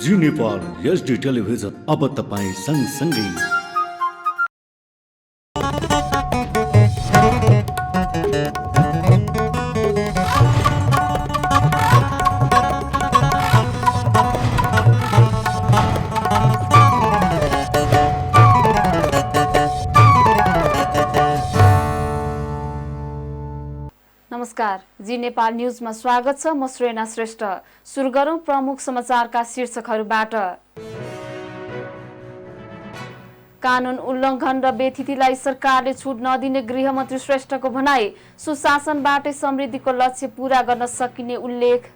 जी Nepal HD television अब तपाईँ सँगसँगै। नमस्कार, जी नेपाल न्यूजमा स्वागत छ। म श्रेणा श्रेष्ठ। सुरु गरौं प्रमुख समाचारका शीर्षकहरूबाट। कानून उल्लङ्घन र बेथितिलाई सरकारले छुट नदिने गृहमन्त्री श्रेष्ठको भनाई। सुशासनबाटै समृद्धिको लक्ष्य पूरा गर्न सकिने उल्लेख।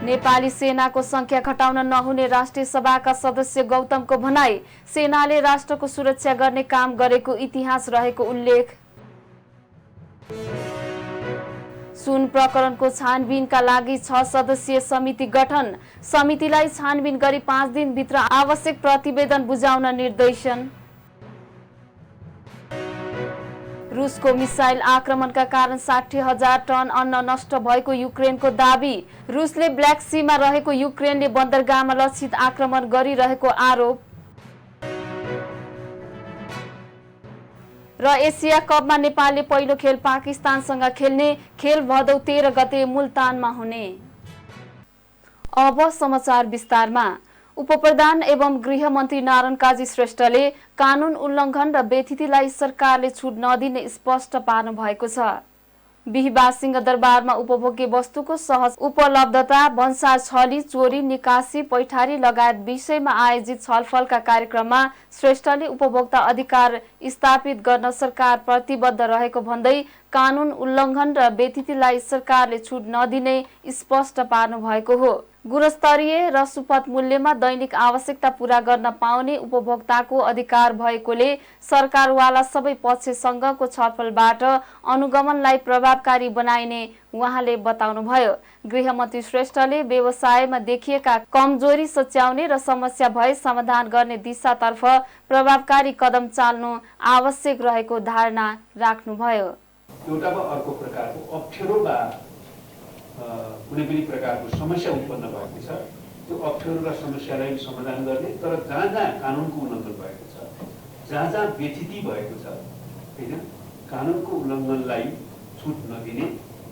नेपाली सेनाको संख्या घटाउन नहुने राष्ट्रिय सभाका सदस्य गौतमको भनाई। सेनाले राष्ट्रको सुरक्षा गर्ने काम गरेको इतिहास रहेको उल्लेख। सुन प्रकरणको छानबिनका लागि 6 सदस्यीय समिति गठन। समितिलाई छानबिन गरी 5 दिनभित्र आवश्यक प्रतिवेदन बुझाउन निर्देशन। रुसको मिसाइल आक्रमणका कारण 60,000 टन अन्न नष्ट भएको युक्रेनको दाबी। रुसले ब्ल्याक सीमा रहेको युक्रेनले बन्दरगाहमा लक्षित आक्रमण गरिरहेको आरोप। र एसिया कपमा नेपालले पहिलो खेल पाकिस्तानसँग खेल्ने। खेल भदौ 13 गते मुल्तानमा हुने। अब समाचार विस्तारमा। उपप्रधान एवं गृहमन्त्री नारायण काजी श्रेष्ठले कानून उल्लङ्घन र बेथितिलाई सरकारले छुट नदिने स्पष्ट पार्नु भएको छ। बिहीबार सिंहदरबारमा उपभोग्य वस्तुको सहज उपलब्धता, भन्सार छली, चोरी, निकासी, पैठारी लगायत विषयमा आयोजित छलफलका कार्यक्रममा श्रेष्ठले उपभोक्ता अधिकार स्थापित गर्न सरकार प्रतिबद्ध रहेको भन्दै कानून उल्लङ्घन र बेथितिलाई सरकारले छुट नदिने स्पष्ट पार्नु भएको हो। गुणस्तरीय र सुपथ मूल्यमा दैनिक आवश्यकता पूरा गर्न पाउने उपभोक्ताको अधिकार भएकोले सरकारवाला सबै पक्षसँगको छलफलबाट अनुगमनलाई प्रभावकारी बनाइने उहाँले बताउनुभयो। गृहमन्त्री श्रेष्ठले व्यवसायमा देखिएका कमजोरी सच्याउने र समस्या भए समाधान गर्ने दिशातर्फ प्रभावकारी कदम चाल्नु आवश्यक रहेको धारणा राख्नुभयो। एउटामा अर्को प्रकारको अप्ठ्यारो वा कुनै पनि प्रकारको समस्या उत्पन्न भएको छ, त्यो अप्ठ्यारो र समस्यालाई समाधान गर्ने, तर जहाँ जहाँ कानुनको उल्लङ्घन भएको छ, जहाँ जहाँ बेथिति भएको छ, होइन, कानुनको उल्लङ्घनलाई छुट नदिने,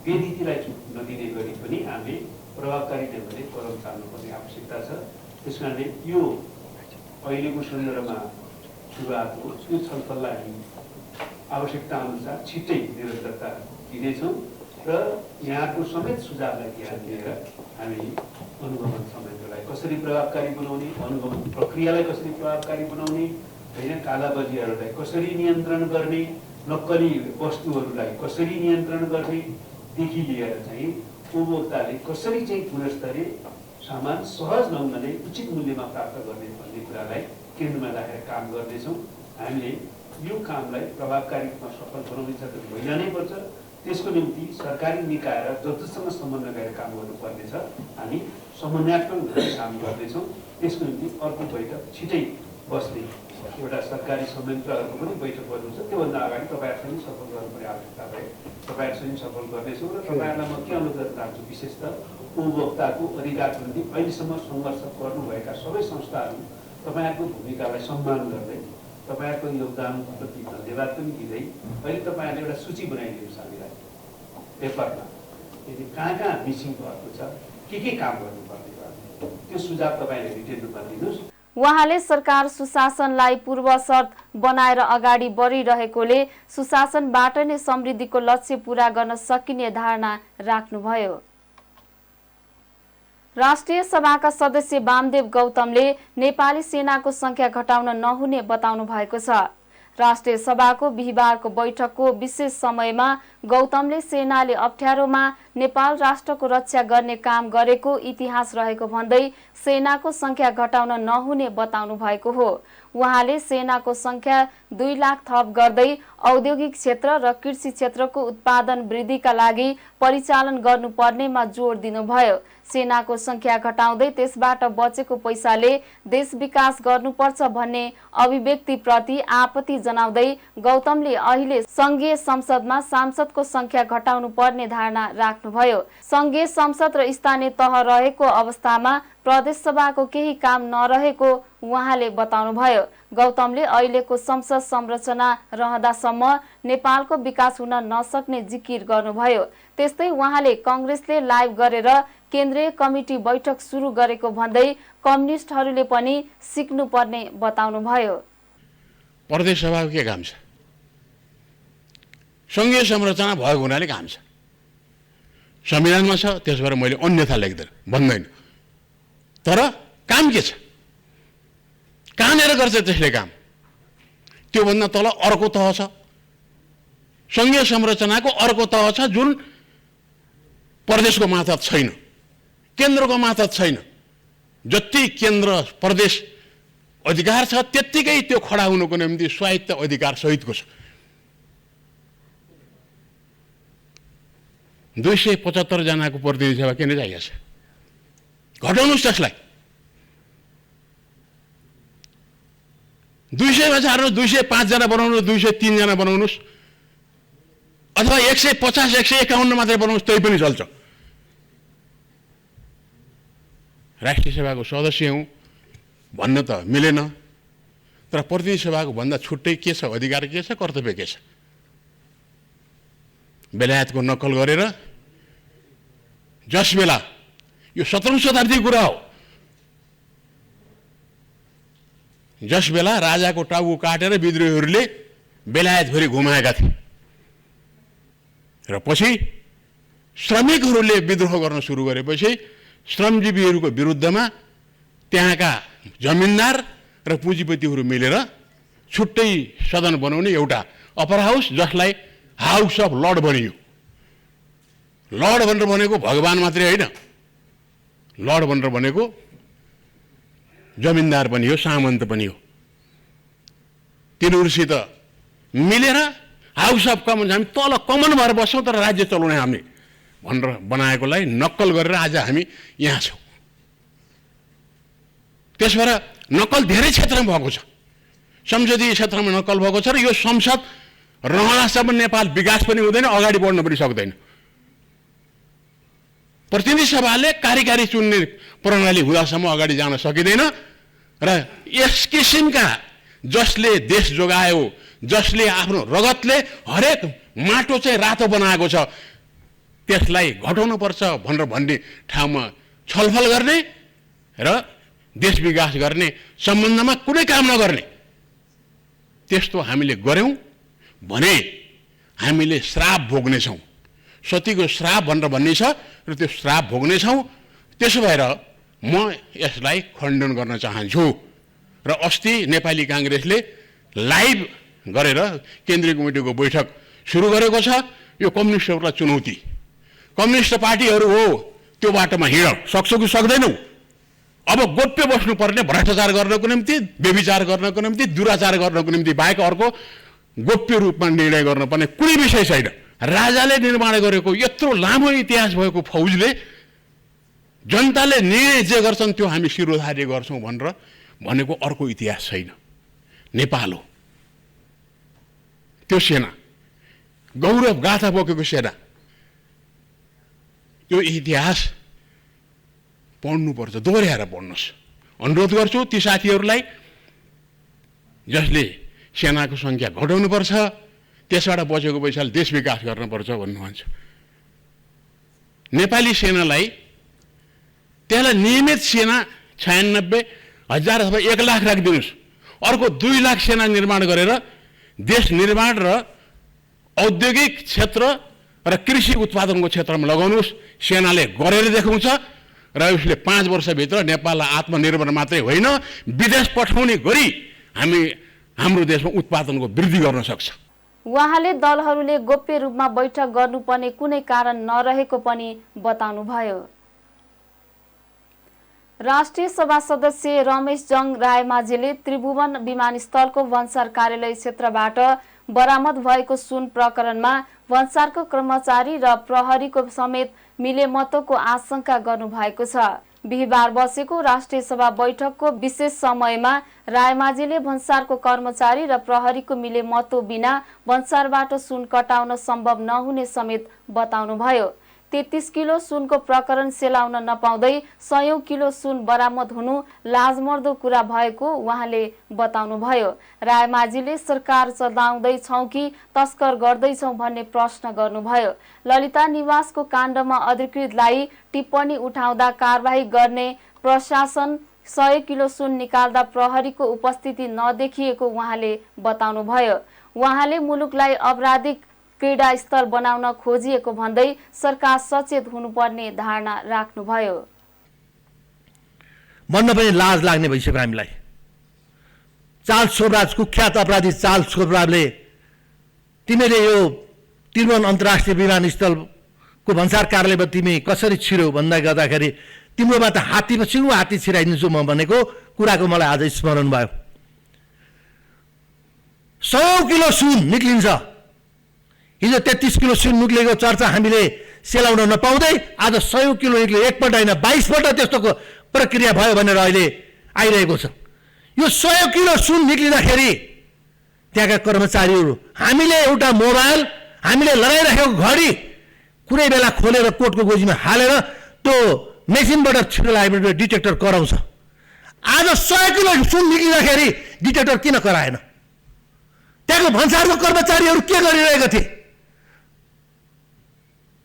बेथितिलाई छुट नदिने गरी पनि हामीले प्रभावकारी ढङ्गले कदम चाल्नुपर्ने आवश्यकता छ। त्यस कारणले यो अहिलेको सन्दर्भमा सुरुवात हो। यो छलफललाई हामी आवश्यकता अनुसार छिट्टै निरन्तरता दिनेछौँ र यहाँको समेत सुझावलाई ध्यान दिएर हामी अनुगमन समयलाई कसरी प्रभावकारी बनाउने, अनुगमन प्रक्रियालाई कसरी प्रभावकारी बनाउने, होइन, कालाबजारीहरूलाई कसरी नियन्त्रण गर्ने, नक्कली वस्तुहरूलाई कसरी नियन्त्रण गर्नेदेखि लिएर चाहिँ उपभोक्ताले कसरी चाहिँ गुणस्तरीय सामान सहज ढङ्गले उचित मूल्यमा प्राप्त गर्ने भन्ने कुरालाई केन्द्रमा राखेर काम गर्नेछौँ। हामीले यो कामलाई प्रभावकारी रूपमा सफल बनाउने चाहिँ महिला नै पर्छ। त्यसको निम्ति सरकारी निकाय र जससँग समन्वय गरेर काम गर्नुपर्नेछ। हामी समन्वयात्मक काम गर्दैछौँ। त्यसको निम्ति अर्को बैठक छिटै बस्ने एउटा सरकारी संयन्त्रहरूको पनि बैठक गर्नु छ। त्योभन्दा अगाडि तपाईँहरूसँग सफल गर्नुपर्ने आवश्यकता भए तपाईँहरूसँग सफल गर्नेछौँ र तपाईँहरूलाई म के अनुरोध गर्न चाहन्छु, विशेष त उपभोक्ताको अधिकारको निम्ति अहिलेसम्म सङ्घर्ष गर्नुभएका सबै संस्थाहरू तपाईँहरूको भूमिकालाई सम्मान गर्दै, तपाईँहरूको योगदानप्रति धन्यवाद पनि दिँदै अहिले तपाईँहरूले एउटा सूची बनाइदिनुहोस् हामीलाई पेपरमा, यदि कहाँ कहाँ मिसिङ भएको छ, के काम गर्नुपर्ने भयो, त्यो सुझाव तपाईँले रिटेन रूपमा दिनुहोस्। उहाँले सरकार सुशासनलाई पूर्व शर्त बनाएर अगाडि बढिरहेकोले सुशासनबाट नै समृद्धिको लक्ष्य पूरा गर्न सकिने धारणा राख्नुभयो। राष्ट्रिय सभाका सदस्य वामदेव गौतमले नेपाली सेनाको संख्या घटाउन नहुने बताउनु भएको छ। राष्ट्रिय सभाको बिहीबारको बैठकको विशेष समयमा गौतमले सेनाले अप्ठ्यारोमा नेपाल राष्ट्रको रक्षा गर्ने काम गरेको इतिहास रहेको भन्दै सेनाको संख्या घटाउन नहुने बताउनु भएको हो। उहाँले सेनाको संख्या 2 लाख थप गर्दै औद्योगिक क्षेत्र र कृषि क्षेत्रको उत्पादन वृद्धिका लागि परिचालन गर्नुपर्नेमा जोड दिनुभयो। सेनाको संख्या घटाउँदै त्यसबाट बचेको पैसाले देश विकास गर्नुपर्छ भन्ने अभिव्यक्तिप्रति आपत्ति जनाउँदै गौतमले अहिले संघीय संसदमा सांसदको संख्या घटाउनु पर्ने धारणा राख्नुभयो। संघीय संसद र स्थानीय तह रहेको अवस्थामा प्रदेश सभाको केही काम नरहेको उहाँले बताउनुभयो। गौतमले अहिलेको संसद संरचना रहँदासम्म नेपालको विकास हुन नसक्ने जिकिर गर्नुभयो। त्यस्तै उहाँले कांग्रेसले लाइभ गरेर केन्द्रीय कमिटी बैठक सुरु गरेको भन्दै कम्युनिस्टहरूले पनि सिक्नुपर्ने बताउनुभयो। प्रदेश सभाको के काम छ? संघीय संरचना भएको हुनाले काम छ, संविधानमा छ, त्यसबाट मैले अन्यथा लेख्दैन भन्दैन। तर काम के छ? कहाँनिर गर्छ त्यसले काम? त्योभन्दा तल अर्को तह छ, संघीय संरचनाको अर्को तह छ जुन प्रदेशको मातहत छैन, केन्द्रको मातहत छैन। जति केन्द्र प्रदेश अधिकार छ त्यत्तिकै त्यो खडा हुनुको निम्ति स्वायत्त अधिकार सहितको छ। 275 जनाको प्रतिनिधि सभा किन चाहिएको छ? घटाउनुस् त्यसलाई। 200 मा झार्नु, 205 जना बनाउनु, 203 जना बनाउनुस्, अथवा 150 151 मात्रै बनाउनुस्, त्यही पनि चल्छ। राष्ट्रिय सभाको सदस्य हुँ भन्न त मिलेन, तर प्रतिनिधि सभाको भन्दा छुट्टै के छ? अधिकार के छ? कर्तव्य के छ? बेलायतको नक्कल गरेर जस बेला यो 17औं शताब्दीको कुरा हो, जस बेला राजाको टाउको काटेर विद्रोहीहरूले बेलायतभरि घुमाएका थिए र पछि श्रमिकहरूले विद्रोह गर्न सुरु गरेपछि श्रमजीवीहरूको विरुद्धमा त्यहाँका जमिनदार र पुँजीपतिहरू मिलेर छुट्टै सदन बनाउने एउटा अपर हाउस, जसलाई हाउस अफ लर्ड भनियो। लर्ड भनेर भनेको भगवान मात्रै होइन, लर्ड भनेर भनेको जमिनदार पनि हो, सामन्त पनि हो। तिनीहरूसित मिलेर हाउस अफ कमन्स, हामी तल कमन भएर बस्छौँ तर राज्य चलाउने हामी भनेर बनाएकोलाई नक्कल गरेर आज हामी यहाँ छौँ। त्यसबाट नक्कल धेरै क्षेत्रमा भएको छ, संसदीय क्षेत्रमा नक्कल भएको छ र यो संसद रहँदासम्म नेपाल विकास पनि हुँदैन, अगाडि बढ्न पनि सक्दैन। प्रतिनिधि सभाले कार्यकारी चुन्ने प्रणाली हुँदासम्म अगाडि जान सकिँदैन र यस किसिमका जसले देश जोगायो, जसले आफ्नो रगतले हरेक माटो चाहिँ रातो बनाएको छ, त्यसलाई घटाउनुपर्छ भनेर भन्ने ठाउँमा छलफल गर्ने र देश विकास गर्ने सम्बन्धमा कुनै काम नगर्ने, त्यस्तो हामीले गर्यौं भने हामीले श्राप भोग्नेछौँ। सतीको श्राप भनेर भन्ने छ र त्यो श्राप भोग्नेछौँ। त्यसो भएर म यसलाई खण्डन गर्न चाहन्छु र अस्ति नेपाली कांग्रेसले लाइभ गरेर केन्द्रीय कमिटीको बैठक सुरु गरेको छ। यो कम्युनिस्टहरूलाई चुनौती, कम्युनिस्ट पार्टीहरू हो त्यो बाटोमा हिँड सक्छौ कि सक्दैनौ? अब गोप्य बस्नुपर्ने, भ्रष्टाचार गर्नको निम्ति, व्यभिचार गर्नको निम्ति, दुराचार गर्नको निम्ति बाहेक अर्को गोप्य रूपमा निर्णय गर्नुपर्ने कुनै विषय छैन। राजाले निर्माण गरेको यत्रो लामो इतिहास भएको फौजले जनताले निर्णय जे गर्छन् त्यो हामी शिरोधार्य गर्छौं भनेर भनेको अर्को इतिहास छैन। नेपाल हो त्यो सेना, गौरव गाथा बोकेको सेना। यो इतिहास पढ्नुपर्छ, दोहोऱ्याएर पढ्नुहोस्। अनुरोध गर्छु ती साथीहरूलाई जसले सेनाको संख्या घटाउनुपर्छ, त्यसबाट बचेको पैसाले देश विकास गर्नुपर्छ भन्नुहुन्छ। नेपाली सेनालाई त्यसलाई नियमित सेना 96,000 अथवा 1 लाख राखिदिनुहोस्। अर्को 2 लाख सेना निर्माण गरेर देश निर्माण र औद्योगिक क्षेत्र र कृषि उत्पादनको क्षेत्रमा लगाउनुहोस्। सेनाले गरेर देखाउँछ र उसले 5 वर्षभित्र नेपाललाई आत्मनिर्भर मात्रै होइन, विदेश पठाउने गरी हाम्रो देशमा उत्पादनको वृद्धि गर्न सक्छ। उहाँले दलहरूले गोप्य रूपमा बैठक गर्नुपर्ने कुनै कारण नरहेको पनि बताउनुभयो। राष्ट्रिय सभा सदस्य रमेश जङ रायमाझीले त्रिभुवन विमानस्थलको भन्सार कार्यालय क्षेत्रबाट बरामद भएको सुन प्रकरणमा भन्सारको कर्मचारी र प्रहरीको समेत मिलेमतोको आशंका गर्नु भएको छ। बिहिबार बसेको राष्ट्रिय सभा बैठकको विशेष समयमा रायमाझीले भन्सारको कर्मचारी र प्रहरीको मिलेमतो बिना भन्सारबाट सुन कटाउन सम्भव नहुने समेत बताउनुभयो। 33 किलो सुनको प्रकरण सेलाउन नपाउँदै 100 किलो सुन बरामद हुनु लाजमर्दो कुरा भएको उहाँले बताउनुभयो। रायमाझीले सरकार चलाउँदैछौँ कि तस्कर गर्दैछौँ भन्ने प्रश्न गर्नुभयो। ललिता निवासको काण्डमा अधिकृतलाई टिप्पणी उठाउँदा कारबाही गर्ने प्रशासन 100 किलो सुन निकाल्दा प्रहरीको उपस्थिति नदेखिएको उहाँले बताउनुभयो। उहाँले मुलुकलाई अपराधिक क्रीडा स्थल बनाउन खोजिएको भन्दै सरकार सचेत हुनुपर्ने धारणा राख्नुभयो। भन्न पनि लाज लाग्ने भइसक्यो हामीलाई। चार्ल्स सोब्राज कुख्यात अपराधी चार्ल्स सोब्राजले तिमीले यो त्रिभुवन अन्तर्राष्ट्रिय विमानस्थलको भन्सार कार्यालयमा तिमी कसरी छिर्यौ भन्दा गर्दाखेरि तिम्रोबाट हात्ती छिराइदिन्छु म भनेको कुराको मलाई आज स्मरण भयो। 100 किलो सुन निक्लिन्छ। हिजो 33 किलो सुन निक्लेको चर्चा हामीले सेलाउन नपाउँदै आज 100 किलो निक्ल्यो। एकपल्ट होइन 22 पल्ट त्यस्तोको प्रक्रिया भयो भनेर अहिले आइरहेको छ। यो 100 किलो सुन निक्लिँदाखेरि त्यहाँका कर्मचारीहरू हामीले एउटा मोबाइल हामीले लगाइराखेको घडी कुनै बेला खोलेर कोटको गोजीमा हालेर त्यो मेसिनबाट छिटो लागेर डिटेक्टर कराउँछ। आज 100 किलो सुन निक्लिँदाखेरि डिटेक्टर किन कराएन? त्यहाँको भन्सारको कर्मचारीहरू के गरिरहेका थिए?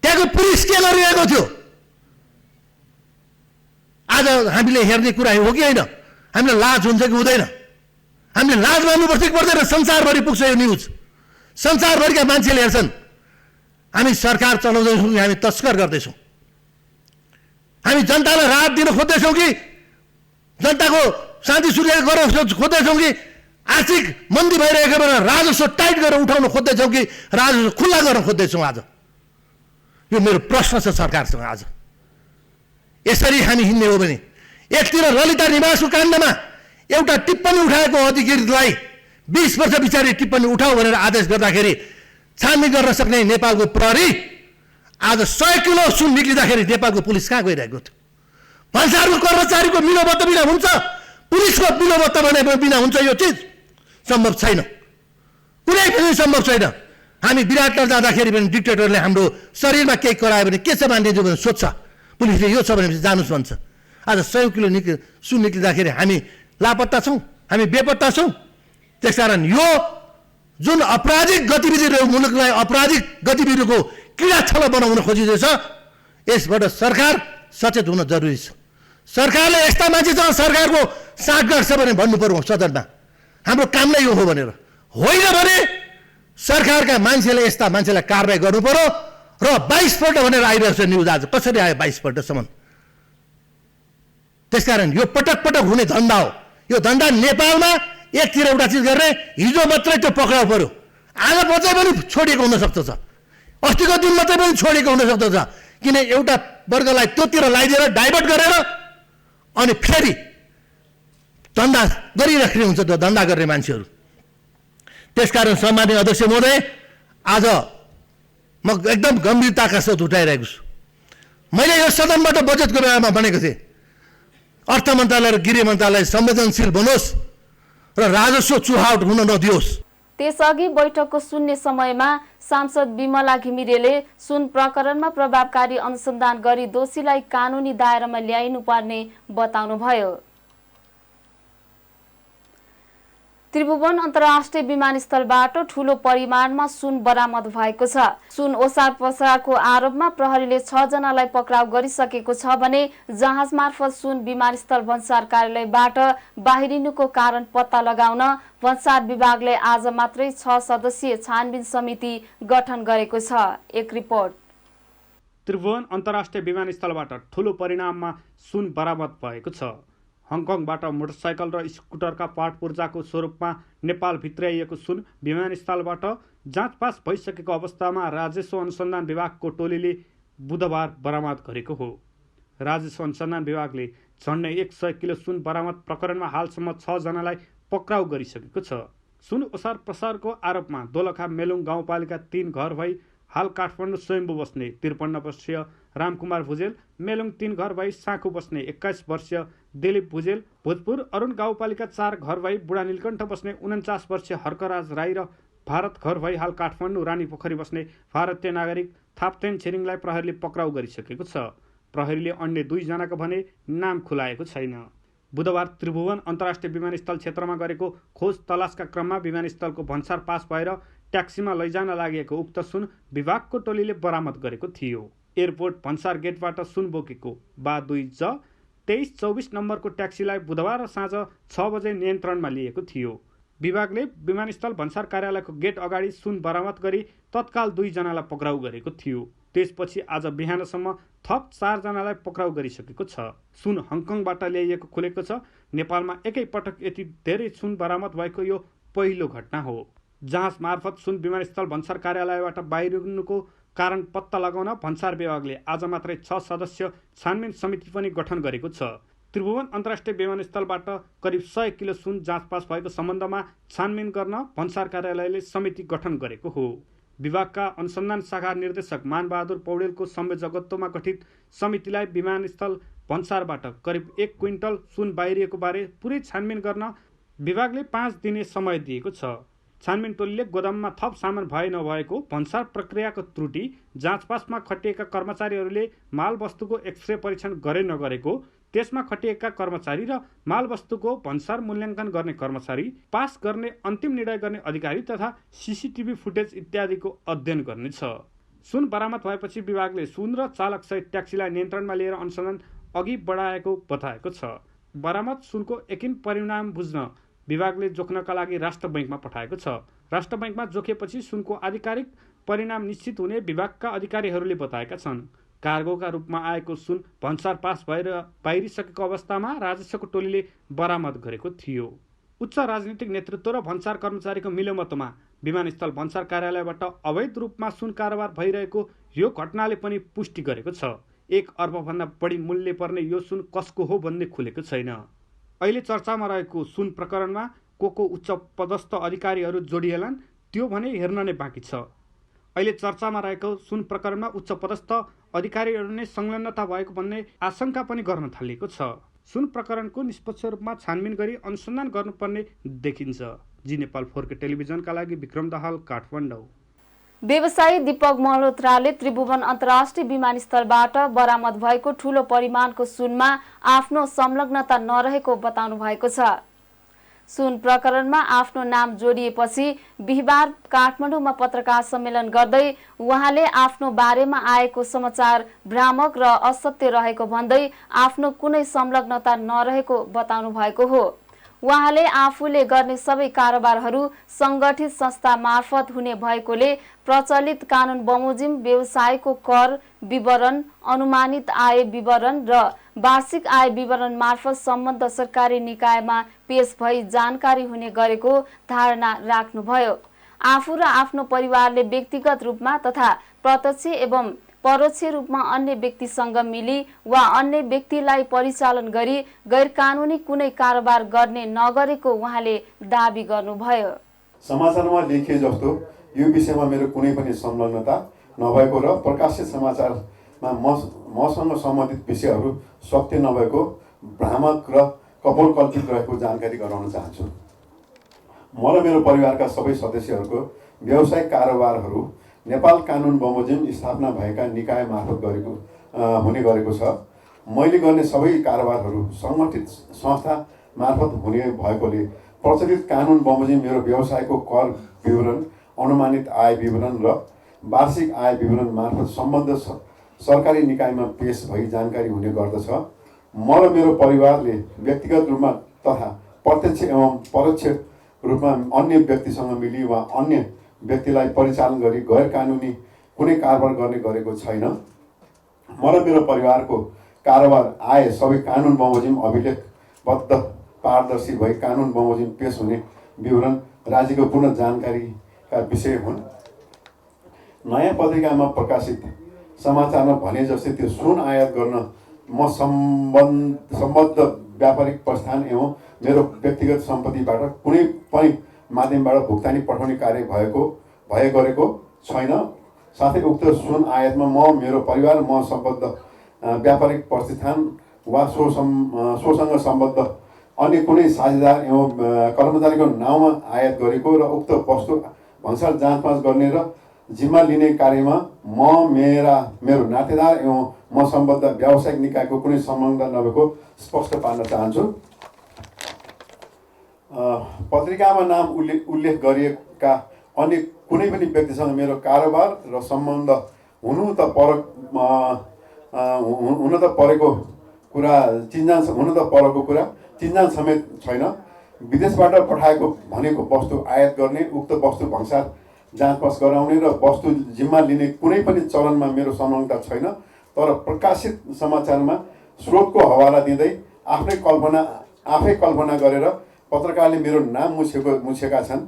त्यहाँको पुलिस के गरिरहेको थियो? आज हामीले हेर्ने कुरा हो कि होइन? हामीलाई लाज हुन्छ कि हुँदैन? हामीले लाज मान्नुपर्छ कि पर्दैन? संसारभरि पुग्छ यो न्युज। संसारभरिका मान्छेले हेर्छन् हामी सरकार चलाउँदैछौँ कि हामी तस्कर गर्दैछौँ। हामी जनतालाई राहत दिन खोज्दैछौँ कि जनताको शान्ति सुरक्षा गर्न खोज्दैछौँ कि आर्थिक मन्दी भइरहेको बेला राजस्व टाइट गरेर उठाउन खोज्दैछौँ कि राजस्व खुल्ला गर्न खोज्दैछौँ? आज यो मेरो प्रश्न छ सरकारसँग। आज यसरी हामी हिँड्ने हो भने एकतिर ललिता निवासको काण्डमा एउटा टिप्पणी उठाएको अधिकृतलाई 20 वर्ष पछाडि टिप्पणी उठाऊ भनेर आदेश गर्दाखेरि छानबिन गर्न सक्ने नेपालको प्रहरी आज 100 किलो सुन निक्लिँदाखेरि नेपालको पुलिस कहाँ गइरहेको थियो? भन्सारको कर्मचारीको मिलोबत्त बिना हुन्छ? पुलिसको मिलोबत्त बिना हुन्छ? यो चिज सम्भव छैन, कुनै पनि सम्भव छैन। हामी विराटनगर जाँदाखेरि पनि डिक्टेटरले हाम्रो शरीरमा केही करायो भने के छ मानिदिन्छु भने सोध्छ, पुलिसले यो छ भनेपछि जानुस् भन्छ। आज 100 किलो सुन निक्लिँदाखेरि हामी लापत्ता छौँ, हामी बेपत्ता छौँ। त्यसकारण यो जुन आपराधिक गतिविधिहरू मुलुकलाई आपराधिक गतिविधिको किडा छल बनाउन खोजिँदैछ यसबाट सरकार सचेत हुन जरुरी छ। सरकारले यस्ता मान्छेसँग सरकारको साँठगाँठ छ भने भन्नु पर्यो सदनमा, हाम्रो काम नै यो हो भनेर। होइन भने सरकारका मान्छेले यस्ता मान्छेलाई कारबाही गर्नु पर्यो। र 22 पल्ट भनेर आइरहेको छ न्युज। आज कसरी आयो 22 पल्टसम्म? त्यसकारण यो पटक पटक हुने धन्दा हो। यो धन्दा नेपालमा एकतिर एउटा चिज गर्ने, हिजो मात्रै त्यो पक्राउ पर्यो, आज मात्रै पनि छोडिएको हुनसक्छ छ, अस्तिको दिन मात्रै पनि छोडिएको हुनसक्छ छ। किन एउटा वर्गलाई त्योतिर लगाइदिएर डाइभर्ट गरेर अनि फेरि धन्दा गरिराख्ने हुन्छ त्यो धन्दा गर्ने मान्छेहरू। त्यसकारण सम्माननीय अध्यक्ष महोदय, आज म एकदम गम्भीरताका साथ उठाइरहेको छु। मैले यो सदनबाट बजेटको बेलामा भनेको थिएँ अर्थ मन्त्रालय र गृह मन्त्रालय संवेदनशील बनोस् र राजस्व चुहावट हुन नदियोस्। त्यसअघि बैठकको सुन्ने समयमा सांसद विमला घिमिरेले सुन प्रकरणमा प्रभावकारी अनुसन्धान गरी दोषीलाई कानुनी दायरामा ल्याइनुपर्ने बताउनुभयो। त्रिभुवन अन्तर्राष्ट्रिय विमानस्थलबाट ठूलो परिमाणमा सुन बरामद भएको छ। सुन ओसार पसारको आरोपमा प्रहरीले 6 जनालाई पक्राउ गरिसकेको छ भने जहाज मार्फत सुन विमानस्थल भन्सार कार्यालयबाट बाहिरिनुको कारण पत्ता लगाउन भन्सार विभागले आज मात्रै 6 सदस्यीय छानबिन समिति गठन गरेको छ। एक रिपोर्ट। त्रिभुवन अन्तर्राष्ट्रिय विमानस्थलबाट ठूलो परिमाणमा सुन बरामद भएको छ। हङकङबाट मोटरसाइकल र स्कुटरका पार्ट पूर्जाको स्वरूपमा नेपाल भित्राइएको सुन विमानस्थलबाट जाँच पास भइसकेको अवस्थामा राजस्व अनुसन्धान विभागको टोलीले बुधबार बरामद गरेको हो। राजस्व अनुसन्धान विभागले झन्डै 100 किलो सुन बरामद प्रकरणमा हालसम्म 6 जनालाई पक्राउ गरिसकेको छ। सुन ओसार प्रसारको आरोपमा दोलखा मेलुङ गाउँपालिका 3 घर भई हाल काठमाडौँ स्वयम्भू बस्ने 53 वर्षीय रामकुमार भुजेल, मेलुङ 3 घर भई साँखु बस्ने 21 वर्षीय दिलीप भुजेल, भोजपुर अरुण गाउँपालिका 4 घर भई बुढा नीलकण्ठ बस्ने 49 वर्षीय हर्कराज राई र भारत घर भई हाल काठमाडौँ रानी पोखरी बस्ने भारतीय नागरिक थाप्तेन छिरिङलाई प्रहरीले पक्राउ गरिसकेको छ। प्रहरीले अन्य 2 जनाको भने नाम खुलाएको छैन। बुधबार त्रिभुवन अन्तर्राष्ट्रिय विमानस्थल क्षेत्रमा गरेको खोज तलासका क्रममा विमानस्थलको भन्सार पास भएर ट्याक्सीमा लैजान लागेको उक्त सुन विभागको टोलीले बरामद गरेको थियो। एयरपोर्ट भन्सार गेटबाट सुन बोकेको बा 2 ज 2324 नम्बरको ट्याक्सीलाई बुधबार साँझ 6 बजे नियन्त्रणमा लिएको थियो। विभागले विमानस्थल भन्सार कार्यालयको गेट अगाडि सुन बरामद गरी तत्काल 2 जनालाई पक्राउ गरेको थियो। त्यसपछि आज बिहानसम्म थप 4 जनालाई पक्राउ गरिसकेको छ। सुन हङकङबाट ल्याइएको खुलेको छ। नेपालमा एकैपटक यति धेरै सुन बरामद भएको यो पहिलो घटना हो। जाँच मार्फत सुन विमानस्थल भन्सार कार्यालयबाट बाहिरिनुको कारण पत्ता लगाउन भन्सार विभागले आज मात्रै 6 सदस्य छानबिन समिति पनि गठन गरेको छ। त्रिभुवन अन्तर्राष्ट्रिय विमानस्थलबाट करिब 100 किलो सुन जाँच पास भएको सम्बन्धमा छानबिन गर्न भन्सार कार्यालयले समिति गठन गरेको हो। विभागका अनुसन्धान शाखा निर्देशक मानबहादुर पौडेलको संयोजकत्वमा गठित समितिलाई विमानस्थल भन्सारबाट करिब 1 क्विन्टल सुन बाहिरिएको बारे पुरै छानबिन गर्न विभागले 5 दिने समय दिएको छ। छानबिन टोलीले गोदाममा थप सामान भए नभएको, भन्सार प्रक्रियाको त्रुटि, जाँचपासमा खटिएका कर्मचारीहरूले मालवस्तुको एक्सरे परीक्षण गरे नगरेको, त्यसमा खटिएका कर्मचारी र मालवस्तुको भन्सार मूल्याङ्कन गर्ने कर्मचारी, पास गर्ने अन्तिम निर्णय गर्ने अधिकारी तथा सीसीटीभी फुटेज इत्यादिको अध्ययन गर्नेछ। सुन बरामद भएपछि विभागले सुन र चालक सहित ट्याक्सीलाई नियन्त्रणमा लिएर अनुसन्धान अघि बढाएको बताएको छ। बरामद सुनको एकिन परिणाम बुझ्न विभागले जोख्नका लागि राष्ट्र बैङ्कमा पठाएको छ। राष्ट्र बैङ्कमा जोखेपछि सुनको आधिकारिक परिणाम निश्चित हुने विभागका अधिकारीहरूले बताएका छन्। कार्गोका रूपमा आएको सुन भन्सार पास भएर बाहिरिसकेको अवस्थामा राजस्वको टोलीले बरामद गरेको थियो। उच्च राजनीतिक नेतृत्व र भन्सार कर्मचारीको मिलोमतोमा विमानस्थल भन्सार कार्यालयबाट अवैध रूपमा सुन कारोबार भइरहेको यो घटनाले पनि पुष्टि गरेको छ। 1 अर्बभन्दा बढी मूल्य पर्ने यो सुन कसको हो भन्ने खुलेको छैन। अहिले चर्चामा रहेको सुन प्रकरणमा को उच्च पदस्थ अधिकारीहरू जोडिएलान् त्यो भने हेर्न नै बाँकी छ। अहिले चर्चामा रहेको सुन प्रकरणमा उच्च पदस्थ अधिकारीहरू नै संलग्नता भएको भन्ने आशंका पनि गर्न थालिएको छ। सुन प्रकरणको निष्पक्ष रूपमा छानबिन गरी अनुसन्धान गर्नुपर्ने देखिन्छ। जी नेपाल 4K टेलिभिजनका लागि विक्रम दाहाल, काठमाडौँ। व्यवसायी दीपक मल्होत्राले त्रिभुवन अन्तर्राष्ट्रिय विमानस्थलबाट बरामद भएको ठूलो परिमाणको सुनमा आफ्नो संलग्नता नरहेको बताउनु भएको छ। सुन प्रकरणमा आफ्नो नाम जोडिएपछि बिहिबार काठमाडौँमा पत्रकार सम्मेलन गर्दै उहाँले आफ्नो बारेमा आएको समाचार भ्रामक र असत्य रहेको भन्दै आफ्नो कुनै संलग्नता नरहेको बताउनु भएको हो। उहाँले आफूले गर्ने सबै कारोबारहरू संगठित संस्था मार्फत हुने भएकोले प्रचलित कानुन बमोजिम व्यवसायको कर विवरण, अनुमानित आय विवरण र वार्षिक आय विवरण मार्फत सम्बद्ध सरकारी निकायमा पेश भई जानकारी हुने गरेको धारणा राख्नुभयो। आफू र आफ्नो परिवारले व्यक्तिगत रूपमा तथा प्रत्यक्ष एवं परोक्ष रूपमा अन्य व्यक्तिसँग मिली वा अन्य व्यक्तिलाई परिचालन गरी गैरकानुनी कुनै कारोबार गर्ने नगरेको उहाँले दाबी गर्नुभयो। समाचारमा लेखिए जस्तो यो विषयमा मेरो कुनै पनि संलग्नता नभएको र प्रकाशित समाचारमा मसँग सम्बन्धित विषयहरू सत्य नभएको, भ्रामक र कपोलकल्पित रहेको जानकारी गराउन चाहन्छु। म र मेरो परिवारका सबै सदस्यहरूको व्यावसायिक कारोबारहरू नेपाल कानुन बमोजिम स्थापना भएका निकाय मार्फत हुने गरेको छ। मैले गर्ने सबै कारोबारहरू सङ्गठित संस्था मार्फत हुने भएकोले प्रचलित कानुन बमोजिम मेरो व्यवसायको कर विवरण, अनुमानित आय विवरण र वार्षिक आय विवरण मार्फत सम्बद्ध सरकारी निकायमा पेश भई जानकारी हुने गर्दछ। म र मेरो परिवारले व्यक्तिगत रूपमा तथा प्रत्यक्ष एवं परोक्ष रूपमा अन्य व्यक्तिसँग मिली वा अन्य व्यक्तिलाई परिचालन गरी गैर कानुनी कुनै कारोबार गर्ने गरेको छैन। म र मेरो परिवारको कारोबार आय सबै कानुन बमोजिम अभिलेखबद्ध पारदर्शी भई कानुन बमोजिम पेश हुने विवरण राज्यको पूर्ण जानकारीका विषय हुन्। नयाँ पत्रिकामा प्रकाशित समाचारमा भने जस्तै त्यो सुन आयात गर्न म सम्बद्ध व्यापारिक प्रस्थान एवं मेरो व्यक्तिगत सम्पत्तिबाट कुनै पनि माध्यमबाट भुक्तानी पठाउने कार्य भए गरेको छैन। साथै उक्त सुन आयातमा म, मेरो परिवार, म सम्बद्ध व्यापारिक प्रतिष्ठान वा सोसँग सम्बद्ध अन्य कुनै साझेदार एवं कर्मचारीको नाउँमा आयात गरेको र उक्त वस्तु भन्सार जाँचपाँच गर्ने र जिम्मा लिने कार्यमा म, मेरो नातेदार एवं म सम्बद्ध व्यावसायिक निकायको कुनै सम्बन्ध नभएको स्पष्ट पार्न चाहन्छु। पत्रिकामा नाम उल्लेख गरिएका अन्य कुनै पनि व्यक्तिसँग मेरो कारोबार र सम्बन्ध हुन त परेको कुरा चिन्जान समेत छैन। विदेशबाट पठाएको भनेको वस्तु आयात गर्ने, उक्त वस्तु भंसार जाँचपाँच गराउने र वस्तु जिम्मा लिने कुनै पनि चरणमा मेरो संलग्नता छैन। तर प्रकाशित समाचारमा स्रोतको हवाला दिँदै आफै कल्पना गरेर पत्रकारले मेरो नाम मुछेका छन्।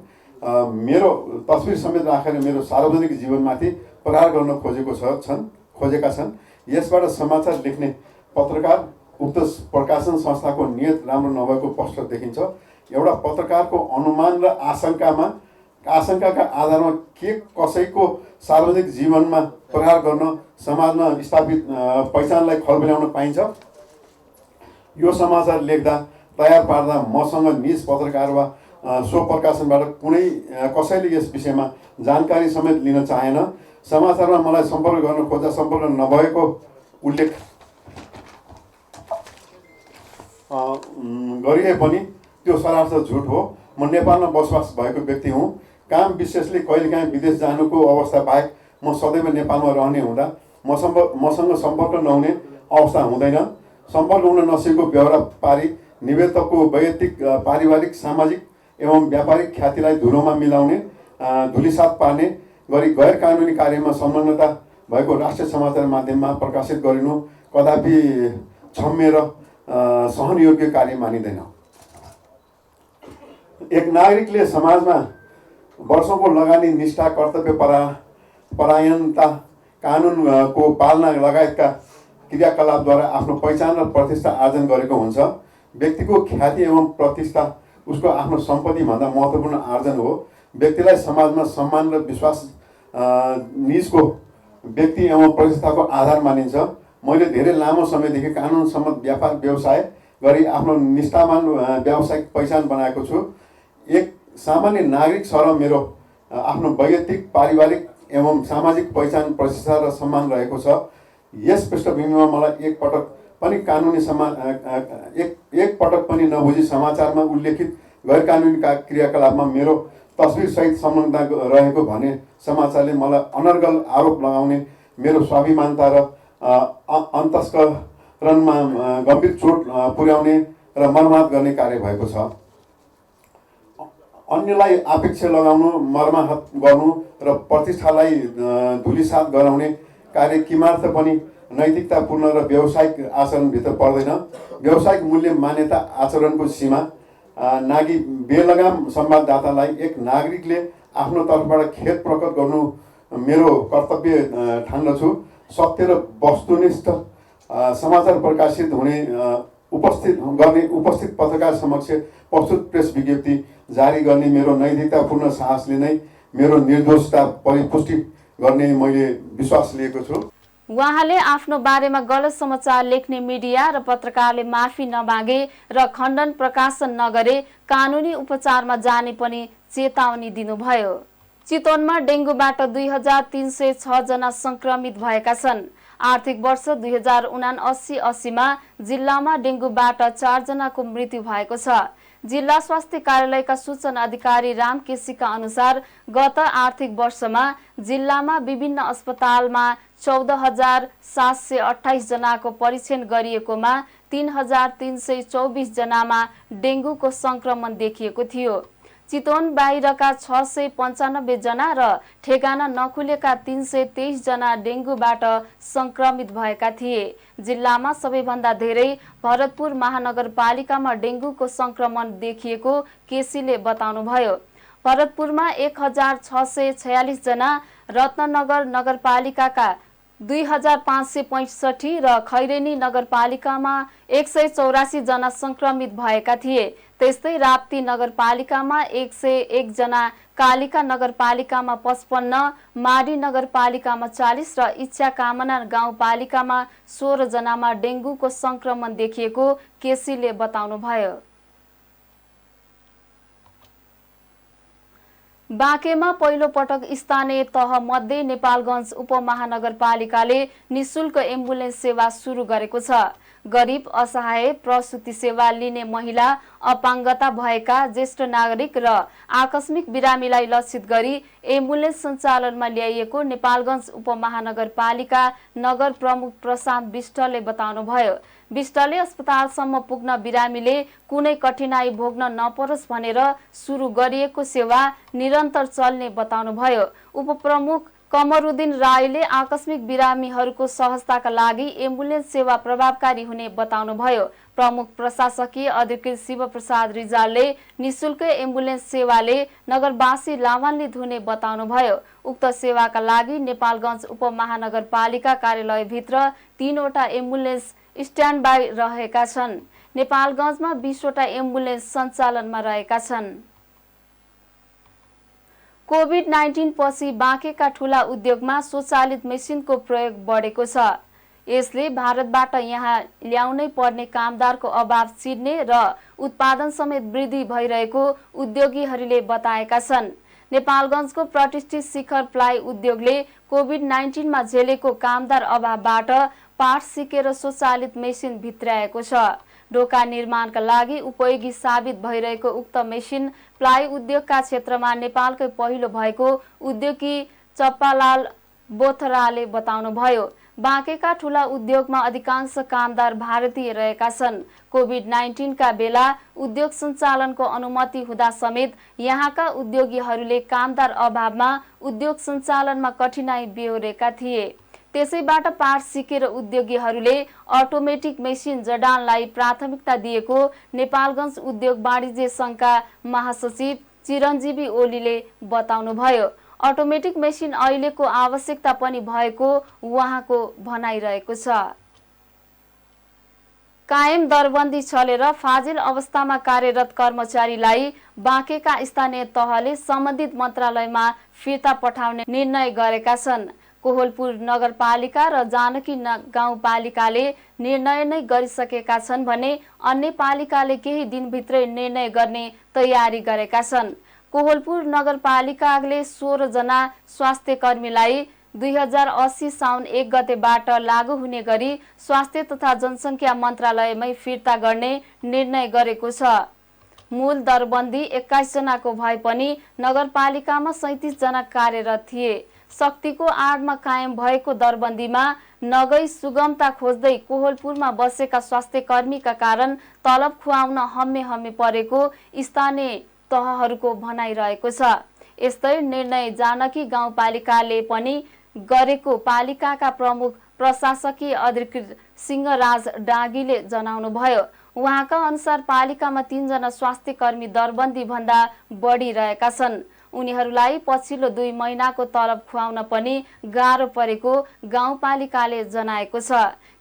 मेरो तस्बिर समेत राखेर मेरो सार्वजनिक जीवनमाथि प्रहार गर्न खोजेका छन्। यसबाट समाचार लेख्ने पत्रकार उक्त प्रकाशन संस्थाको नियत राम्रो नभएको स्पष्ट देखिन्छ। एउटा पत्रकारको अनुमान र आशंकाका आधारमा के कसैको सार्वजनिक जीवनमा प्रहार गर्न समाजमा स्थापित पहिचानलाई खलबल्याउन पाइन्छ। यो समाचार लेख्दा तयार पार्दा मसँग निज पत्रकार वा सो प्रकाशनबाट कसैले यस विषयमा जानकारी समेत लिन चाहेन। समाचारमा मलाई सम्पर्क गर्न खोज्दा सम्पर्क नभएको उल्लेख गरिए पनि त्यो सरासर झुट हो। म नेपालमा बसोबास भएको व्यक्ति हुँ। काम विशेषले कहिलेकाहीँ विदेश जानुको अवस्था बाहेक म सदैव नेपालमा रहने हुँदा मसँग सम्पर्क नहुने अवस्था हुँदैन। सम्पर्क हुन नसकेको बेहोरा पारी निवेदकको वैयक्तिक, पारिवारिक, सामाजिक एवं व्यापारिक ख्यातिलाई धुलोमा मिलाउने, धुलिसात पार्ने गरी गैर कानुनी कार्यमा संलग्नता भएको राष्ट्रिय समाचार माध्यममा प्रकाशित गरिनु कदापि क्षम्य र सहनयोग्य कार्य मानिँदैन। एक नागरिकले समाजमा वर्षौंको लगानी, निष्ठा, कर्तव्य परायणता, कानुनको पालना लगायतका क्रियाकलापद्वारा आफ्नो पहिचान र प्रतिष्ठा आर्जन गरेको हुन्छ। व्यक्तिको ख्याति एवं प्रतिष्ठा उसको आफ्नो सम्पत्तिभन्दा महत्त्वपूर्ण आर्जन हो। व्यक्तिलाई समाजमा सम्मान र विश्वास निजको व्यक्ति एवं प्रतिष्ठाको आधार मानिन्छ। मैले धेरै लामो समयदेखि कानुन सम्मत व्यापार व्यवसाय गरी आफ्नो निष्ठावान व्यावसायिक पहिचान बनाएको छु। एक सामान्य नागरिक सरह मेरो आफ्नो वैयक्तिक, पारिवारिक एवं सामाजिक पहिचान, प्रतिष्ठा र सम्मान रहेको छ। यस पृष्ठभूमिमा मलाई एक पटक पनि नबुझी समाचारमा उल्लेखित गैर कानुनी क्रियाकलापमा मेरो तस्बिरसहित संलग्नता रहेको भने समाचारले मलाई अनर्गल आरोप लगाउने, मेरो स्वाभिमानता र अन्तस्करणमा गम्भीर चोट पुर्याउने र मर्माहत गर्ने कार्य भएको छ। अन्यलाई आपेक्षा लगाउनु, मर्माहत गर्नु र प्रतिष्ठालाई धुलिसात गराउने कार्य किमार्थ पनि नैतिकतापूर्ण र व्यावसायिक आचरणभित्र पर्दैन। व्यावसायिक मूल्य, मान्यता, आचरणको सीमा नागी बेलगाम संवाददातालाई एक नागरिकले आफ्नो तर्फबाट खेद प्रकट गर्नु मेरो कर्तव्य ठान्दछु। सत्य र वस्तुनिष्ठ समाचार प्रकाशित हुने उपस्थित पत्रकार समक्ष प्रस्तुत प्रेस विज्ञप्ति जारी गर्ने मेरो नैतिकतापूर्ण साहसले नै मेरो निर्दोषता परिपुष्टि गर्ने मैले विश्वास लिएको छु। उहाँले आफ्नो बारेमा गलत समाचार लेख्ने मिडिया र पत्रकारले माफी नमागे र खण्डन प्रकाशन नगरे कानुनी उपचारमा जाने पनि चेतावनी दिनुभयो। चितवनमा डेंगूबाट 2306 जना संक्रमित भएका छन्। आर्थिक वर्ष 2079-80 मा जिल्लामा डेंगूबाट 4 जनाको मृत्यु भएको छ। जिल्ला स्वास्थ्य कार्यालयका सूचना अधिकारी राम केसीका अनुसार गत आर्थिक वर्षमा जिल्लामा विभिन्न अस्पतालमा 14,728 जनाको परीक्षण गरिएकोमा 3,324 जनामा डेंगूको संक्रमण देखिएको थियो। चितवन बाहिरका 695 जना र ठेगाना नखुलेका 323 जना डेंगूबाट संक्रमित भएका थिए। जिल्लामा सबैभन्दा धेरै भरतपुर महानगरपालिकामा डेंगूको संक्रमण देखिएको केसीले बताउनुभयो। भरतपुरमा 1,646 जना, रत्ननगर नगरपालिकाका 2565 र खैरेनी नगरपालिकामा 184 जना संक्रमित भएका थिए। त्यस्तै राप्ती नगरपालिकामा 101 जना, कालिका नगरपालिकामा 55, माडी नगरपालिकामा 40 र इच्छा कामना गाउँपालिकामा 16 जनामा डेङ्गुको संक्रमण देखिएको केसीले बताउनुभयो। बाँकेमा पहिलो पटक स्थानीय तह मध्ये नेपालगञ्ज उपमहानगरपालिकाले निशुल्क एम्बुलेन्स सेवा सुरु गरेको छ। गरिब, असहाय, प्रसुति सेवा लिने महिला, अपाङ्गता भएका ज्येष्ठ नागरिक र आकस्मिक बिरामीलाई लक्षित गरी एम्बुलेन्स सञ्चालनमा ल्याइएको नेपालगञ्ज उपमहानगरपालिका नगर प्रमुख प्रशान्त विष्टले बताउनुभयो। विष्टले अस्पतालसम्म पुग्न बिरामीले कुनै कठिनाई भोग्न नपरोस् भनेर सुरु गरिएको सेवा निरन्तर चल्ने बताउनुभयो। उपप्रमुख कमरुद्दिन राईले आकस्मिक बिरामीहरूको सहजताका लागि एम्बुलेन्स सेवा प्रभावकारी हुने बताउनुभयो। प्रमुख प्रशासकीय अधिकृत शिवप्रसाद रिजालले निशुल्क एम्बुलेन्स सेवाले नगरवासी लाभान्वित हुने बताउनुभयो। उक्त सेवाका लागि नेपालगञ्ज उपमहानगरपालिका कार्यालयभित्र 3 वटा एम्बुलेन्स स्ट्यान्ड बाई रहेका छन्। नेपालगञ्जमा 20 वटा एम्बुलेन्स सञ्चालनमा रहेका छन्। कोभिड-19 पछि बाँकेका ठूला उद्योगमा स्वचालित मेसिनको प्रयोग बढेको छ। यसले भारतबाट यहाँ ल्याउनै पर्ने कामदारको अभाव सिर्ने र उत्पादन समेत वृद्धि भइरहेको उद्योगीहरूले बताएका छन्। नेपालगञ्जको प्रतिष्ठित शिखर प्लाइ उद्योगले कोभिड-19 मा झेलेको कामदार अभावबाट पाठ सिकेर स्वचालित मेसिन भित्राएको छ। ढोका निर्माणका लागि उपयोगी साबित भइरहेको उक्त मेसिन प्लाइ उद्योगका क्षेत्रमा नेपालकै पहिलो भएको उद्योगी चप्पालाल बोथराले बताउनुभयो। बाँकेका ठूला उद्योगमा अधिकांश कामदार भारतीय रहेका छन्। कोभिड-19 का बेला उद्योग सञ्चालनको अनुमति हुँदा समेत यहाँका उद्योगीहरूले कामदार अभावमा उद्योग सञ्चालनमा कठिनाई बेहोरेका थिए। त्यसैबाट पाठ सिकेर उद्योगीहरूले अटोमेटिक मेसिन जडानलाई प्राथमिकता दिएको नेपालगञ्ज उद्योग वाणिज्य संघका महासचिव चिरञ्जीवी ओलीले बताउनुभयो। अटोमेटिक मेसिन अहिलेको आवश्यकता पनि भएको उहाँको भनाइरहेको छ। कायम दरबन्दी चलेर फाजिल अवस्थामा कार्यरत कर्मचारीलाई बाँकेका स्थानीय तहले सम्बन्धित मन्त्रालयमा फिर्ता पठाउने निर्णय गरेका छन्। कोहलपुर नगरपालिका र जानकी गाउँपालिकाले निर्णय नै गरिसकेका छन् भने अन्य पालिकाले केही दिनभित्रै निर्णय गर्ने तयारी गरेका छन्। कोहलपुर नगरपालिकाले 16 जना स्वास्थ्य कर्मीलाई 2080 साउन 1 गतेबाट लागू हुने गरी स्वास्थ्य तथा जनसङ्ख्या मन्त्रालयमै फिर्ता गर्ने निर्णय गरेको छ। मूल दरबन्दी 21 जनाको भए पनि नगरपालिकामा 37 जना कार्यरत थिए। शक्तिको आडमा कायम भएको दरबन्दीमा नगई सुगमता खोज्दै कोहलपुरमा बसेका स्वास्थ्य कर्मीका कारण तलब खुवाउन हम्मे परेको स्थानीय तहहरूको भनाइरहेको छ। यस्तै निर्णय जानकी गाउँपालिकाले पनि गरेको पालिकाका प्रमुख प्रशासकीय अधिकृत सिंहराज डाँगीले जनाउनुभयो। उहाँका अनुसार पालिकामा 3 जना स्वास्थ्य कर्मी दरबन्दी भन्दा बढी रहेका छन्। उनीहरूलाई पछिल्लो 2 महिनाको तलब खुवाउन पनि गाह्रो परेको गाउँपालिकाले जनाएको छ।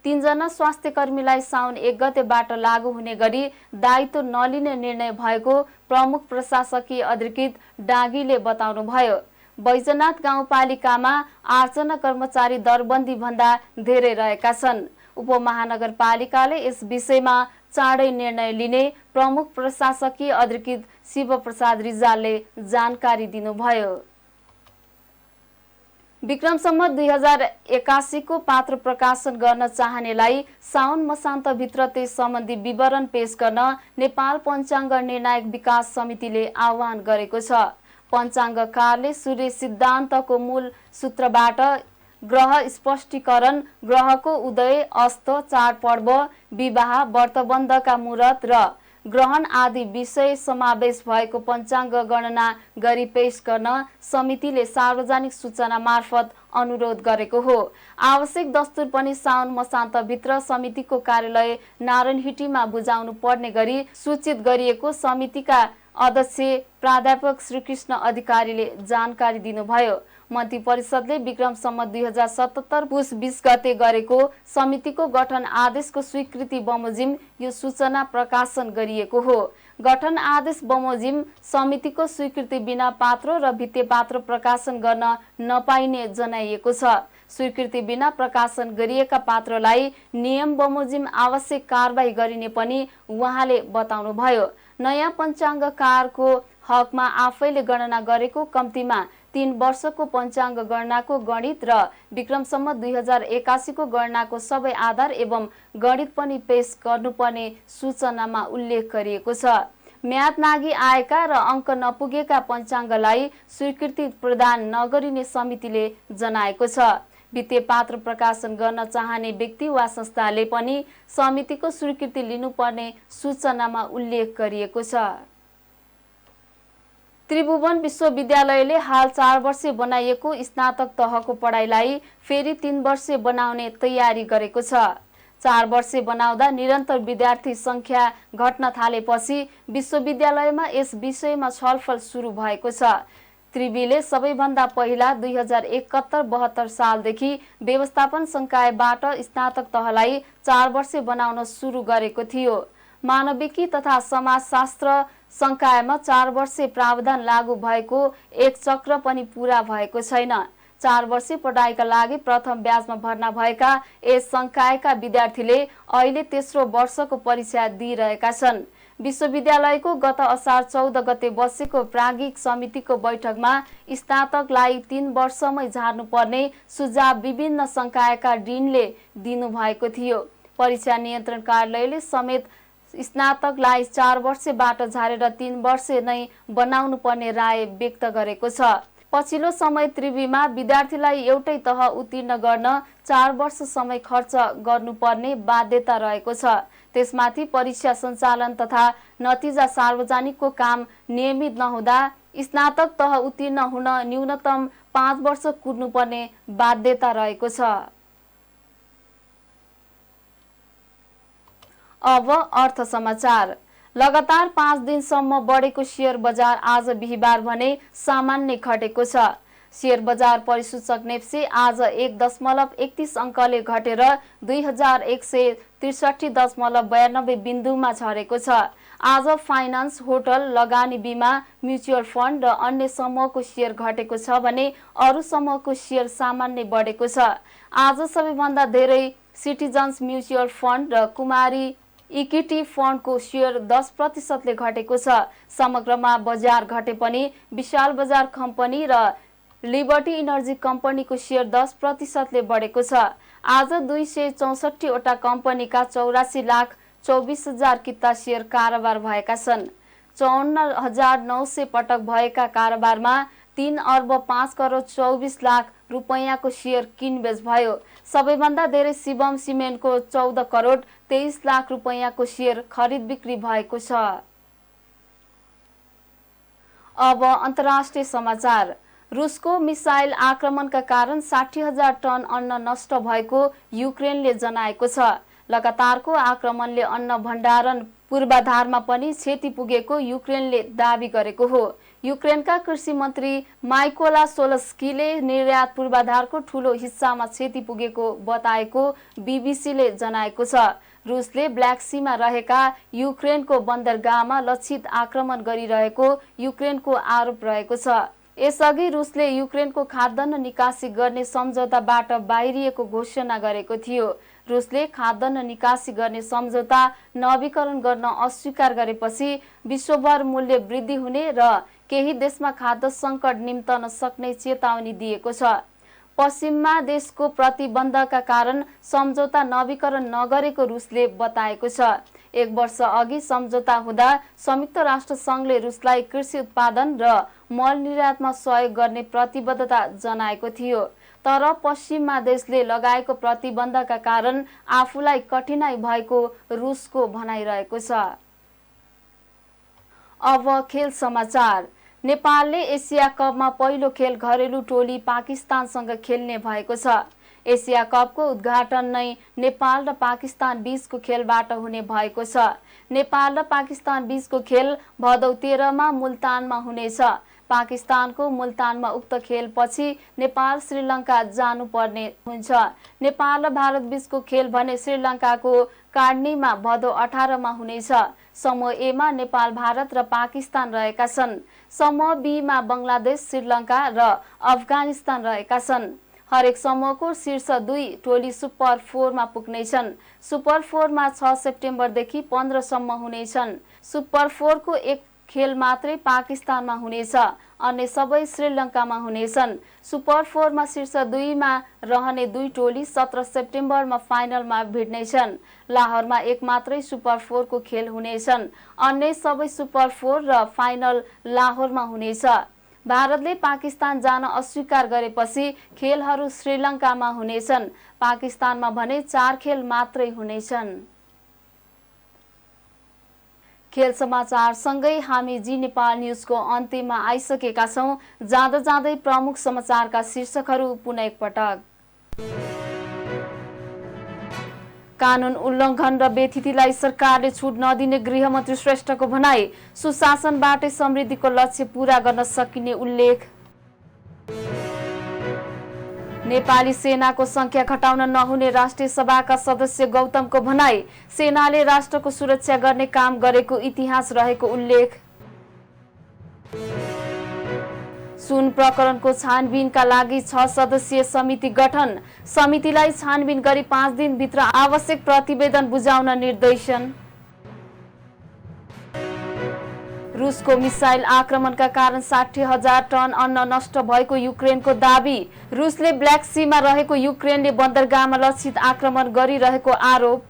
3 जना स्वास्थ्य कर्मीलाई साउन 1 गतेबाट लागू हुने गरी दायित्व नलिने निर्णय भएको प्रमुख प्रशासकीय अधिकृत डाँगीले बताउनुभयो। बैजनाथ गाउँपालिकामा 8 जना कर्मचारी दरबन्दी भन्दा धेरै रहेका छन्। उपमहानगरपालिकाले यस विषयमा चाँडै निर्णय लिने प्रमुख प्रशासकीय अधिकृत शिवप्रसाद रिजालले जानकारी दिनुभयो। विक्रम सम्वत 2081 को पात्र प्रकाशन गर्न चाहनेलाई साउन मसान्तभित्र त्यस सम्बन्धी विवरण पेश गर्न नेपाल पञ्चाङ्ग निर्णायक विकास समितिले आह्वान गरेको छ। पञ्चाङ्गकारले सूर्य सिद्धान्तको मूल सूत्रबाट ग्रह स्पष्टीकरण, ग्रहको उदय, अस्त, चाडपर्व, विवाह, व्रतबन्धका मुहूर्त र ग्रहण आदि विषय समावेश भएको पञ्चाङ्ग गणना गरी पेश गर्न समितिले सार्वजनिक सूचना मार्फत अनुरोध गरेको हो। आवश्यक दस्तुर पनि साउन मसान्तभित्र समितिको कार्यालय नारायणहिटीमा बुझाउनु पर्ने गरी सूचित गरिएको समितिका अध्यक्ष प्राध्यापक श्रीकृष्ण अधिकारीले जानकारी दिनुभयो। मन्त्री परिषदले विक्रम सम्मत 2077 पुस 20 गते गरेको समितिको गठन आदेशको स्वीकृति बमोजिम यो सूचना प्रकाशन गरिएको हो। गठन आदेश बमोजिम समितिको स्वीकृति बिना पात्र र भित्ते पात्र प्रकाशन गर्न नपाइने जनाइएको छ। स्वीकृति बिना प्रकाशन गरिएका पात्रलाई नियम बमोजिम आवश्यक कारबाही गरिने पनि उहाँले बताउनुभयो। नयाँ पञ्चाङ्गकारको हकमा आफैले गणना गरेको कम्तीमा 3 वर्षको पञ्चाङ्ग गणनाको गणित र विक्रम सम्मत 2081 को गणनाको सबै आधार एवं गणित पनि पेश गर्नुपर्ने सूचनामा उल्लेख गरिएको छ। म्याद नागी आएका र अङ्क नपुगेका पञ्चाङ्गलाई स्वीकृति प्रदान नगरिने समितिले जनाएको छ। वित्तीय पात्र प्रकाशन गर्न चाहने व्यक्ति वा संस्थाले पनि समितिको स्वीकृति लिनुपर्ने सूचनामा उल्लेख गरिएको छ। त्रिभुवन विश्वविद्यालयले हाल 4 वर्षे बनाइएको स्नातक तहको पढाइलाई फेरि 3 वर्षे बनाउने तयारी गरेको छ। 4 वर्षे बनाउँदा निरन्तर विद्यार्थी संख्या घट्न थालेपछि विश्वविद्यालयमा यस विषयमा छलफल सुरु भएको छ। त्रिवीले सबैभन्दा पहिला 2071-72 सालदेखि व्यवस्थापन संकायबाट स्नातक तहलाई 4 वर्षे बनाउन सुरु गरेको थियो। मानविकी तथा समाजशास्त्र संकायमा 4 वर्षे प्रावधान लागू भएको एक चक्र पनि पूरा भएको छैन। 4 वर्षे पढाइका लागि प्रथम ब्याजमा भर्ना भएका यस संकायका विद्यार्थीले अहिले तेस्रो वर्षको परीक्षा दिइरहेका छन्। विश्वविद्यालयको गत असार 14 गते बसेको प्राज्ञिक समितिको बैठकमा स्नातकलाई 3 वर्षमै झार्नुपर्ने सुझाव विभिन्न संकायका डिनले दिनुभएको थियो। परीक्षा नियन्त्रण कार्यालयले समेत स्नातकलाई 4 वर्षबाट झारेर 3 वर्ष नै बनाउनु पर्ने राय व्यक्त गरेको छ। पछिल्लो समय त्रिवीमा विद्यार्थीलाई एउटै तह उत्तीर्ण गर्न 4 वर्ष समय खर्च गर्नुपर्ने बाध्यता रहेको छ। त्यसमाथि परीक्षा सञ्चालन तथा नतिजा सार्वजनिकको काम नियमित नहुँदा स्नातक तह उत्तीर्ण हुन न्यूनतम 5 वर्ष कुर्नुपर्ने बाध्यता रहेको छ। अब अर्थ समाचार। लगातार 5 दिनसम्म बढेको शेयर बजार आज बिहिबार भने सामान्य घटेको छ। शेयर बजार परिसूचक नेप्से आज 1.31 अङ्कले घटेर 2163.92 बिन्दुमा झरेको छ। आज फाइनान्स, होटल, लगानी, बिमा, म्युचुअल फन्ड र अन्य समूहको शेयर घटेको छ भने अरू समूहको शेयर सामान्य बढेको छ। आज सबैभन्दा धेरै सिटिजन्स म्युचुअल फन्ड र कुमारी इक्विटी फन्डको शेयर 10% घटेको छ। समग्रमा बजार घटे पनि विशाल बजार कम्पनी र लिबर्टी इनर्जी कम्पनीको शेयर 10% बढेको छ। आज 264 वटा कम्पनीका 84,24,000 किता शेयर कारोबार भएका छन्। 54,900 पटक भएका कारोबारमा 3 अर्ब 5 करोड 24 लाख रुपैयाँको शेयर किनबेच भयो। सबैभन्दा धेरै शिवम सिमेन्टको 14 करोड 23 लाख रुपैयाँको शेयर खरिद बिक्री भएको छ। अब अन्तर्राष्ट्रिय समाचार। रुसको मिसाइल आक्रमणका कारण 60,000 टन अन्न नष्ट भएको युक्रेनले जनाएको छ। लगातारको आक्रमणले अन्न भण्डारण पूर्वाधारमा पनि क्षति पुगेको युक्रेनले दाबी गरेको हो। युक्रेनका कृषि मन्त्री माइकोला सोलस्कीले निर्यात पूर्वाधारको ठूलो हिस्सामा क्षति पुगेको बताएको बीबीसीले जनाएको छ। रुसले ब्ल्याक सीमा रहेका युक्रेनको बन्दरगाहमा लक्षित आक्रमण गरिरहेको युक्रेनको आरोप रहेको छ। यसअघि रुसले युक्रेनको खाद्यान्न निकासी गर्ने सम्झौताबाट बाहिरिएको घोषणा गरेको थियो। रुसले खाद्यान्न निकासी गर्ने सम्झौता नवीकरण गर्न अस्वीकार गरेपछि विश्वभर मूल्य वृद्धि हुने र केही देशमा खाद्य सङ्कट निम्तन सक्ने चेतावनी दिएको छ। पश्चिममा देशको प्रतिबन्धका कारण सम्झौता नवीकरण नगरेको रुसले बताएको छ। 1 वर्ष अघि सम्झौता हुँदा संयुक्त राष्ट्र सङ्घले रुसलाई कृषि उत्पादन र मल निर्यातमा सहयोग गर्ने प्रतिबद्धता जनाएको थियो। तर पश्चिममा देशले लगाएको प्रतिबन्धका कारण आफूलाई कठिनाई भएको रुसको भनाइरहेको छ। अब खेल समाचार। नेपालले एसिया कपमा पहिलो खेल घरेलु टोली पाकिस्तानसँग खेल्ने भएको छ। एसिया कपको उद्घाटन नै नेपाल र पाकिस्तान बीचको खेलबाट हुने भएको छ। नेपाल र पाकिस्तान बीचको खेल भदौ 13 मा मुल्तानमा हुनेछ। पाकिस्तानको मुल्तानमा उक्त खेलपछि नेपाल श्रीलङ्का जानुपर्ने हुन्छ। नेपाल र भारत बीचको खेल भने श्रीलङ्काको कार्नीमा भदौ 18 मा हुनेछ। समूह ए मा नेपाल, भारत र पाकिस्तान रहेका छन्। समूह बी मा बंगलादेश, श्रीलङ्का र अफगानिस्तान रहेका छन्। हरेक समूहको शीर्ष 2 टोली सुपर 4 मा पुग्नेछन्। सुपर 4 मा 6 सेप्टेम्बरदेखि 15 सम्म हुनेछन्। सुपर 4 को एक खेल मात्रै पाकिस्तानमा हुनेछ, अन्य सबै श्रीलङ्कामा हुनेछन्। सुपर 4 मा शीर्ष 2 मा रहने 2 टोली 17 सेप्टेम्बरमा फाइनलमा भिड्नेछन्। लाहोरमा एक मात्रै सुपर 4 को खेल हुनेछन्, अन्य सबै सुपर 4 र फाइनल लाहोरमा हुनेछ। भारतले पाकिस्तान जान अस्वीकार गरेपछि खेलहरू श्रीलङ्कामा हुनेछन्। पाकिस्तानमा भने 4 खेल मात्रै हुनेछन्। खेल समाचार सँगै हामी जी नेपाल न्यूजको अन्त्यमा आइसकेका छौं। जाँदा जाँदै प्रमुख समाचारका शीर्षकहरू पुनः एकपटक। कानून उल्लङ्घन र बेथितिलाई सरकारले छुट नदिने गृहमन्त्री श्रेष्ठको भनाई। सुशासनबाटै समृद्धिको लक्ष्य पूरा गर्न सकिने उल्लेख। नेपाली सेनाको संख्या घटाउन नहुने राष्ट्रिय सभाका सदस्य गौतमको भनाई। सेनाले राष्ट्रको सुरक्षा गर्ने काम गरेको इतिहास रहेको उल्लेख। सुन प्रकरणको छानबिनका लागि 6 सदस्यीय समिति गठन। समितिलाई छानबिन गरी 5 दिनभित्र आवश्यक प्रतिवेदन बुझाउन निर्देशन। रुसको मिसाइल आक्रमणका कारण 60,000 टन अन्न नष्ट भएको युक्रेनको दाबी। रुसले ब्ल्याक सीमा रहेको युक्रेनले बन्दरगाहमा लक्षित आक्रमण गरिरहेको आरोप।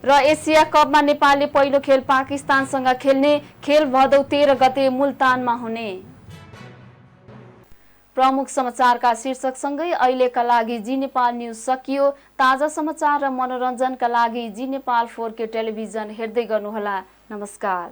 र एसिया कपमा नेपालले पहिलो खेल पाकिस्तानसँग खेल्ने। खेल भदौ 13 गते मुल्तानमा हुने। प्रमुख समाचारका शीर्षकसँगै अहिलेका लागि जी नेपाल न्यूज सकियो। ताजा समाचार र मनोरञ्जनका लागि जी नेपाल 4K टेलिभिजन हेर्दै गर्नुहोला। नमस्कार।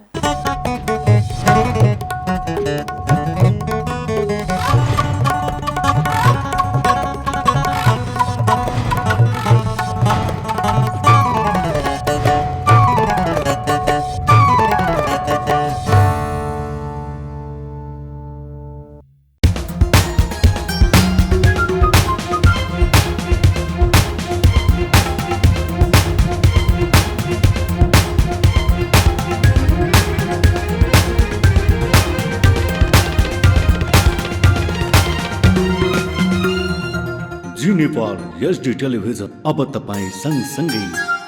जी नेपाल HD टेलिभिजन अब तपाईं सँगसँगै